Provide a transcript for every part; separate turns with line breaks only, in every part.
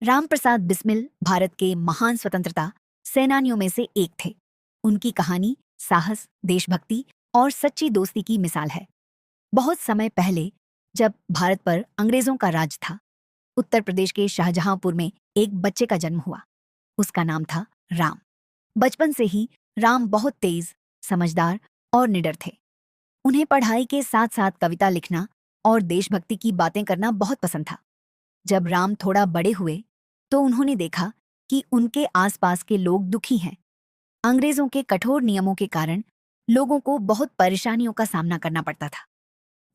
राम प्रसाद बिस्मिल भारत के महान स्वतंत्रता सेनानियों में से एक थे। उनकी कहानी साहस, देशभक्ति और सच्ची दोस्ती की मिसाल है। बहुत समय पहले, जब भारत पर अंग्रेजों का राज था, उत्तर प्रदेश के शाहजहांपुर में एक बच्चे का जन्म हुआ। उसका नाम था राम। बचपन से ही राम बहुत तेज, समझदार और निडर थे। उन्हें पढ़ाई के साथ साथ कविता लिखना और देशभक्ति की बातें करना बहुत पसंद था। जब राम थोड़ा बड़े हुए तो उन्होंने देखा कि उनके आसपास के लोग दुखी हैं। अंग्रेजों के कठोर नियमों के कारण लोगों को बहुत परेशानियों का सामना करना पड़ता था।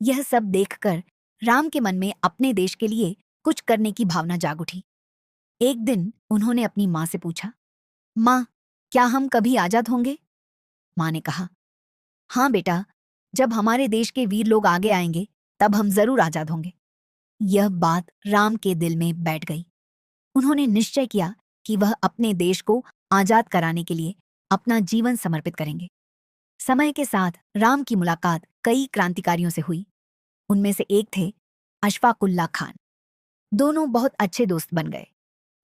यह सब देखकर राम के मन में अपने देश के लिए कुछ करने की भावना जाग उठी। एक दिन उन्होंने अपनी माँ से पूछा, माँ, क्या हम कभी आजाद होंगे? माँ ने कहा, हाँ बेटा, जब हमारे देश के वीर लोग आगे आएंगे तब हम जरूर आजाद होंगे। यह बात राम के दिल में बैठ गई। उन्होंने निश्चय किया कि वह अपने देश को आजाद कराने के लिए अपना जीवन समर्पित करेंगे। समय के साथ राम की मुलाकात कई क्रांतिकारियों से हुई। उनमें से एक थे अशफाकुल्ला खान। दोनों बहुत अच्छे दोस्त बन गए।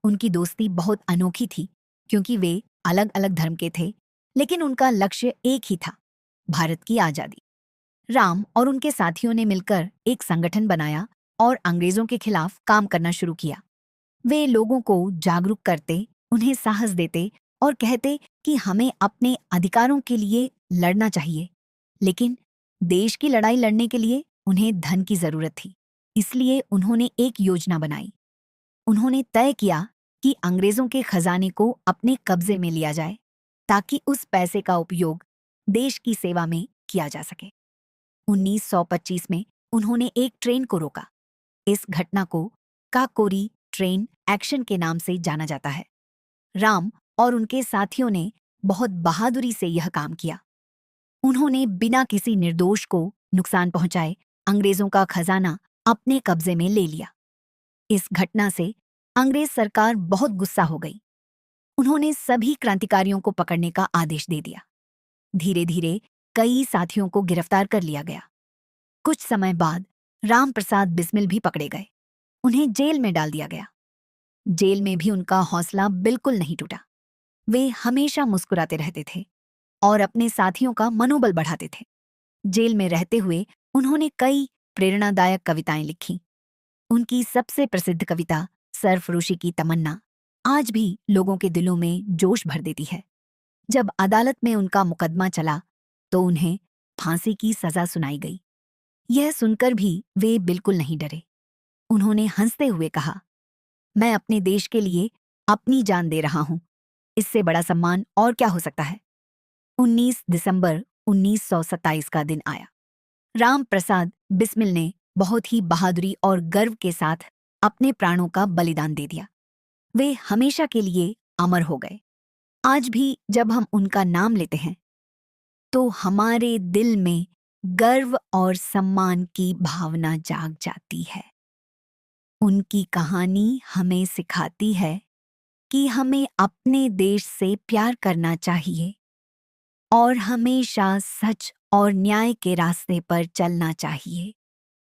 उनकी दोस्ती बहुत अनोखी थी क्योंकि वे अलग अलग धर्म के थे, लेकिन उनका लक्ष्य एक ही था, भारत की आजादी। राम और उनके साथियों ने मिलकर एक संगठन बनाया और अंग्रेजों के खिलाफ काम करना शुरू किया। वे लोगों को जागरूक करते, उन्हें साहस देते और कहते कि हमें अपने अधिकारों के लिए लड़ना चाहिए। लेकिन देश की लड़ाई लड़ने के लिए उन्हें धन की जरूरत थी। इसलिए उन्होंने एक योजना बनाई। उन्होंने तय किया कि अंग्रेजों के खजाने को अपने कब्जे में लिया जाए ताकि उस पैसे का उपयोग देश की सेवा में किया जा सके। 1925 में उन्होंने एक ट्रेन को रोका। इस घटना को काकोरी ट्रेन एक्शन के नाम से जाना जाता है। राम और उनके साथियों ने बहुत बहादुरी से यह काम किया। उन्होंने बिना किसी निर्दोष को नुकसान पहुंचाए अंग्रेजों का खजाना अपने कब्जे में ले लिया। इस घटना से अंग्रेज सरकार बहुत गुस्सा हो गई। उन्होंने सभी क्रांतिकारियों को पकड़ने का आदेश दे दिया। धीरे धीरे कई साथियों को गिरफ्तार कर लिया गया। कुछ समय बाद राम प्रसाद बिस्मिल भी पकड़े गए। उन्हें जेल में डाल दिया गया। जेल में भी उनका हौसला बिल्कुल नहीं टूटा। वे हमेशा मुस्कुराते रहते थे और अपने साथियों का मनोबल बढ़ाते थे। जेल में रहते हुए उन्होंने कई प्रेरणादायक कविताएं लिखी। उनकी सबसे प्रसिद्ध कविता सरफरोशी की तमन्ना आज भी लोगों के दिलों में जोश भर देती है। जब अदालत में उनका मुकदमा चला तो उन्हें फांसी की सजा सुनाई गई। यह सुनकर भी वे बिल्कुल नहीं डरे। उन्होंने हंसते हुए कहा, मैं अपने देश के लिए अपनी जान दे रहा हूं। इससे बड़ा सम्मान और क्या हो सकता है? 19 दिसंबर 1927 का दिन आया। राम प्रसाद बिस्मिल ने बहुत ही बहादुरी और गर्व के साथ अपने प्राणों का बलिदान दे दिया। वे हमेशा के लिए अमर हो गए। आज भी जब हम उनका नाम लेते हैं तो हमारे दिल में गर्व और सम्मान की भावना जाग जाती है। उनकी कहानी हमें सिखाती है कि हमें अपने देश से प्यार करना चाहिए और हमेशा सच और न्याय के रास्ते पर चलना चाहिए।